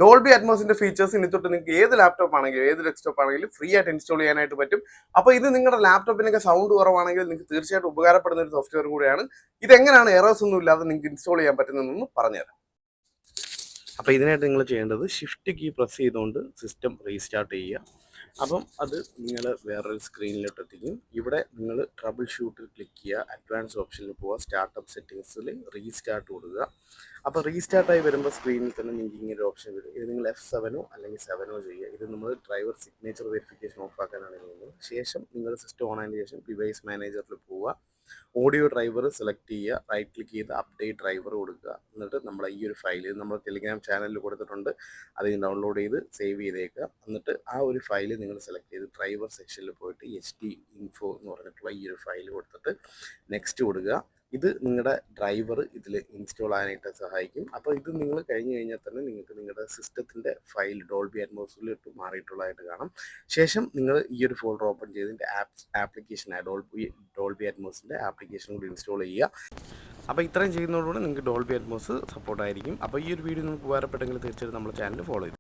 Dolby അറ്റ്മോസിന്റെ features ഇനി തൊട്ട് നിങ്ങൾക്ക് ഏത് ലാപ്ടോപ്പ് ആണെങ്കിലും ഏത് ഡെസ്ക്ടോപ്പ് ആണെങ്കിലും ഫ്രീ ആയിട്ട് ഇൻസ്റ്റാൾ ചെയ്യാനായിട്ട് പറ്റും. അപ്പോൾ ഇത് നിങ്ങളുടെ ലാപ്ടോപ്പിനൊക്കെ സൗണ്ട് കുറവാണെങ്കിൽ നിങ്ങൾക്ക് തീർച്ചയായിട്ടും ഉപകാരപ്പെടുന്ന ഒരു സോഫ്റ്റ്വെയർ കൂടിയാണ്. ഇതെങ്ങനെയാണ് എറേഴ്സ് ഒന്നും ഇല്ലാതെ നിങ്ങൾക്ക് ഇൻസ്റ്റാൾ ചെയ്യാൻ പറ്റുന്നതെന്ന് പറഞ്ഞുതരാം. അപ്പോൾ ഇതിനായിട്ട് നിങ്ങൾ ചെയ്യേണ്ടത് ഷിഫ്റ്റ് കീ പ്രസ് ചെയ്തുകൊണ്ട് സിസ്റ്റം റീസ്റ്റാർട്ട് ചെയ്യുക. അപ്പം അത് നിങ്ങൾ വേറൊരു സ്ക്രീനിലോട്ട് എത്തിക്കും. ഇവിടെ നിങ്ങൾ ട്രബിൾ ഷൂട്ടിൽ ക്ലിക്ക് ചെയ്യുക, അഡ്വാൻസ് ഓപ്ഷനിൽ പോവുക, സ്റ്റാർട്ടപ്പ് സെറ്റിങ്സിൽ റീസ്റ്റാർട്ട് കൊടുക്കുക. അപ്പോൾ റീസ്റ്റാർട്ടായി വരുമ്പോൾ സ്ക്രീനിൽ തന്നെ നിങ്ങൾക്ക് ഇങ്ങനെ ഒരു ഓപ്ഷൻ വരും. ഇത് നിങ്ങൾ F7 അല്ലെങ്കിൽ 7 ചെയ്യുക. ഇത് നമ്മൾ ഡ്രൈവർ സിഗ്നേച്ചർ വെരിഫിക്കേഷൻ ഓഫ് ആക്കാനാണ് ചെയ്യുന്നത്. ശേഷം നിങ്ങൾ സിസ്റ്റം ഓൺ ആയതിനു ശേഷം ഡിവൈസ് മാനേജറിൽ പോവുക, ഓഡിയോ ഡ്രൈവർ സെലക്ട് ചെയ്യുക, റൈറ്റ് ക്ലിക്ക് ചെയ്ത് അപ്ഡേറ്റ് ഡ്രൈവർ കൊടുക്കുക. എന്നിട്ട് നമ്മൾ ഈ ഒരു ഫയൽ നമ്മൾ ടെലിഗ്രാം ചാനലിൽ കൊടുത്തിട്ടുണ്ട്, അത് ഡൗൺലോഡ് ചെയ്ത് സേവ് ചെയ്തേക്കുക. എന്നിട്ട് ആ ഒരു ഫയൽ നിങ്ങൾ സെലക്ട് ചെയ്ത് ഡ്രൈവർ സെക്ഷനിൽ പോയിട്ട് HD info എന്ന് പറഞ്ഞിട്ടുള്ള ഈ ഒരു ഫയൽ കൊടുത്തിട്ട് നെക്സ്റ്റ് കൊടുക്കുക. ഇത് നിങ്ങളുടെ ഡ്രൈവർ ഇതിൽ ഇൻസ്റ്റാൾ ആകാനായിട്ട് സഹായിക്കും. അപ്പോൾ ഇത് നിങ്ങൾ കഴിഞ്ഞ് കഴിഞ്ഞാൽ തന്നെ നിങ്ങൾക്ക് നിങ്ങളുടെ സിസ്റ്റത്തിൻ്റെ ഫയൽ ഡോൾബി അറ്റ്മോസിലോട്ട് മാറിയിട്ടുള്ളതായിട്ട് കാണാം. ശേഷം നിങ്ങൾ ഈ ഒരു ഫോൾഡർ ഓപ്പൺ ചെയ്തിട്ട് ആപ്ലിക്കേഷനായ ഡോൾബി അറ്റ്മോസിൻ്റെ ആപ്ലിക്കേഷൻ കൂടി ഇൻസ്റ്റാൾ ചെയ്യുക. അപ്പോൾ ഇത്രയും ചെയ്യുന്നതോടുകൂടി നിങ്ങൾക്ക് ഡോൾബി അറ്റ്മോസ് സപ്പോർട്ടായിരിക്കും. അപ്പോൾ ഈ ഒരു വീഡിയോ നിങ്ങൾക്ക് ഉപകാരപ്പെട്ടെങ്കിൽ തീർച്ചയായിട്ടും നമ്മുടെ ചാനൽ ഫോളോ ചെയ്യും.